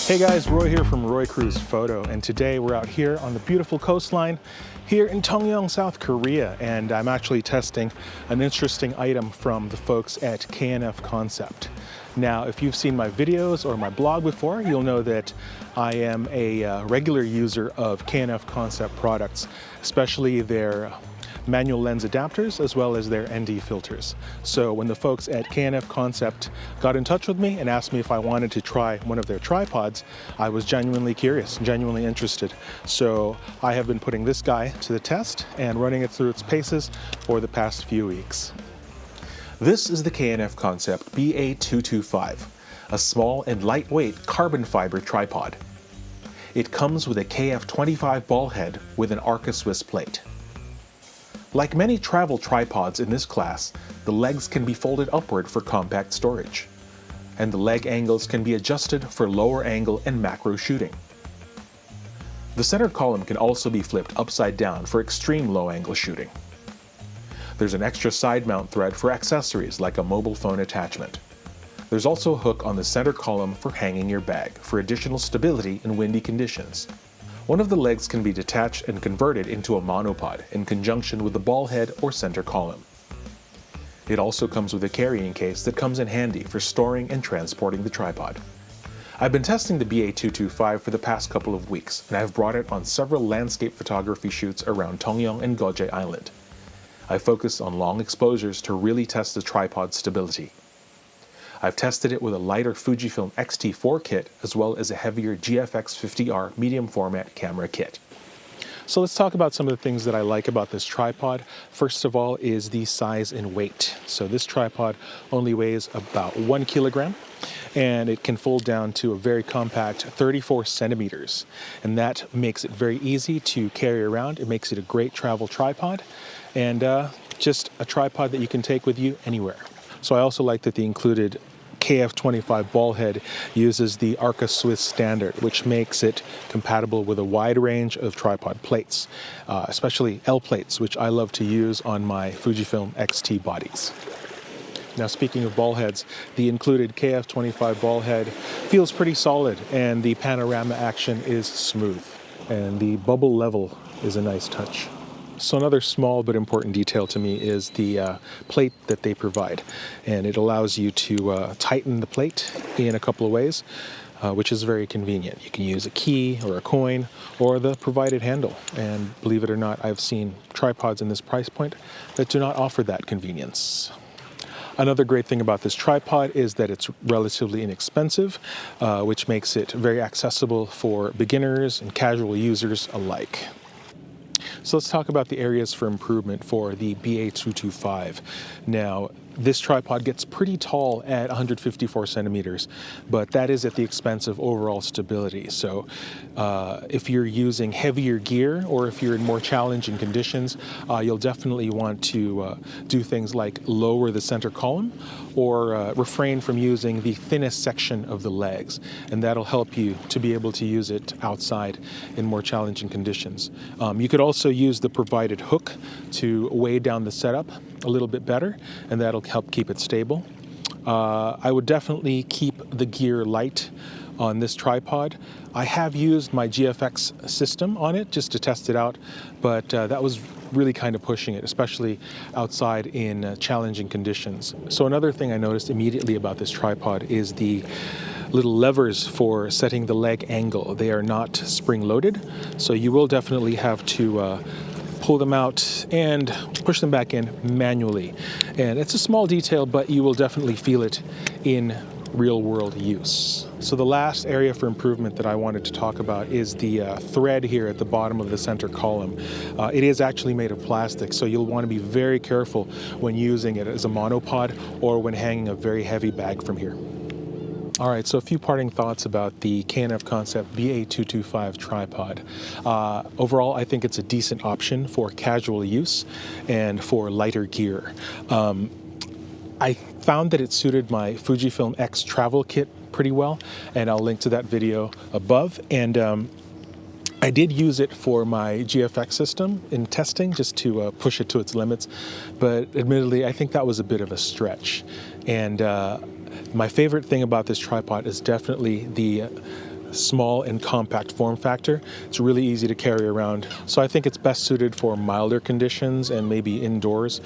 Hey guys, Roy here from Roy Cruz Photo, and today we're out here on the beautiful coastline here in Tongyeong, South Korea, and I'm actually testing an interesting item from the folks at K&F Concept. Now, if you've seen my videos or my blog before, you'll know that I am a regular user of K&F Concept products, especially their manual lens adapters as well as their ND filters. So when the folks at K&F Concept got in touch with me and asked me if I wanted to try one of their tripods, I was genuinely curious, genuinely interested. So I have been putting this guy to the test and running it through its paces for the past few weeks. This is the K&F Concept BA225, a small and lightweight carbon fiber tripod. It comes with a KF25 ball head with an Arca Swiss plate. Like many travel tripods in this class, the legs can be folded upward for compact storage, and the leg angles can be adjusted for lower angle and macro shooting. The center column can also be flipped upside down for extreme low angle shooting. There's an extra side mount thread for accessories like a mobile phone attachment. There's also a hook on the center column for hanging your bag for additional stability in windy conditions. One of the legs can be detached and converted into a monopod in conjunction with the ball head or center column. It also comes with a carrying case that comes in handy for storing and transporting the tripod. I've been testing the BA225 for the past couple of weeks, and I've brought it on several landscape photography shoots around Tongyeong and Goje Island. I focused on long exposures to really test the tripod's stability. I've tested it with a lighter Fujifilm X-T4 kit as well as a heavier GFX 50R medium format camera kit. So let's talk about some of the things that I like about this tripod. First of all is the size and weight. So this tripod only weighs about 1 kilogram and it can fold down to a very compact 34 centimeters. And that makes it very easy to carry around. It makes it a great travel tripod and just a tripod that you can take with you anywhere. So I also like that the included KF25 ball head uses the Arca Swiss standard, which makes it compatible with a wide range of tripod plates, especially L plates, which I love to use on my Fujifilm X-T bodies. Now, speaking of ball heads, the included KF25 ball head feels pretty solid, and the panorama action is smooth, and the bubble level is a nice touch. So another small but important detail to me is the plate that they provide, and it allows you to tighten the plate in a couple of ways, which is very convenient. You can use a key or a coin or the provided handle, and believe it or not, I've seen tripods in this price point that do not offer that convenience. Another great thing about this tripod is that it's relatively inexpensive, which makes it very accessible for beginners and casual users alike. So let's talk about the areas for improvement for the BA225. Now, this tripod gets pretty tall at 154 centimeters, but that is at the expense of overall stability. So if you're using heavier gear or if you're in more challenging conditions, you'll definitely want to do things like lower the center column or refrain from using the thinnest section of the legs, and that'll help you to be able to use it outside in more challenging conditions. You could also use the provided hook to weigh down the setup a little bit better, and that'll help keep it stable. I would definitely keep the gear light on this tripod. I have used my GFX system on it just to test it out, but that was really kind of pushing it, especially outside in challenging conditions. So another thing I noticed immediately about this tripod is the little levers for setting the leg angle. They are not spring-loaded, so you will definitely have to pull them out and push them back in manually. And it's a small detail, but you will definitely feel it in real-world use. So the last area for improvement that I wanted to talk about is the thread here at the bottom of the center column. It is actually made of plastic, so you'll want to be very careful when using it as a monopod or when hanging a very heavy bag from here. All right, so a few parting thoughts about the K&F Concept BA225 tripod. Overall, I think it's a decent option for casual use and for lighter gear. I found that it suited my Fujifilm X travel kit pretty well, and I'll link to that video above. And I did use it for my GFX system in testing just to push it to its limits, but admittedly, I think that was a bit of a stretch. And my favorite thing about this tripod is definitely the small and compact form factor. It's really easy to carry around. So I think it's best suited for milder conditions and maybe indoors.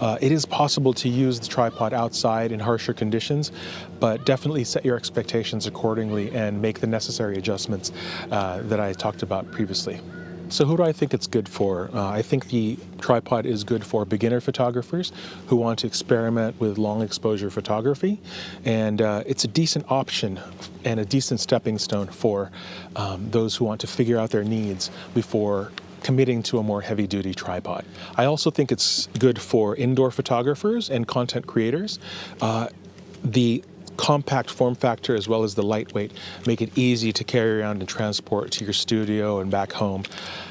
It is possible to use the tripod outside in harsher conditions, but definitely set your expectations accordingly and make the necessary adjustments that I talked about previously. So who do I think it's good for? I think the tripod is good for beginner photographers who want to experiment with long exposure photography, and it's a decent option and a decent stepping stone for those who want to figure out their needs before committing to a more heavy-duty tripod. I also think it's good for indoor photographers and content creators. The compact form factor as well as the lightweight make it easy to carry around and transport to your studio and back home,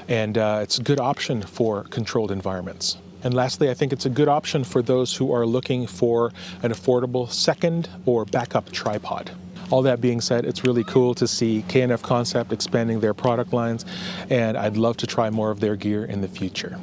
and it's a good option for controlled environments. And lastly, I think it's a good option for those who are looking for an affordable second or backup tripod. All that being said, it's really cool to see K&F Concept expanding their product lines, and I'd love to try more of their gear in the future.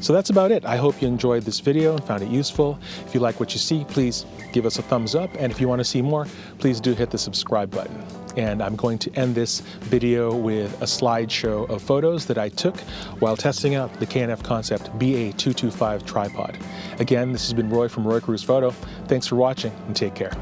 So that's about it. I hope you enjoyed this video and found it useful. If you like what you see, please give us a thumbs up. And if you want to see more, please do hit the subscribe button. And I'm going to end this video with a slideshow of photos that I took while testing out the K&F Concept BA225 tripod. Again, this has been Roy from Roy Cruz Photo. Thanks for watching and take care.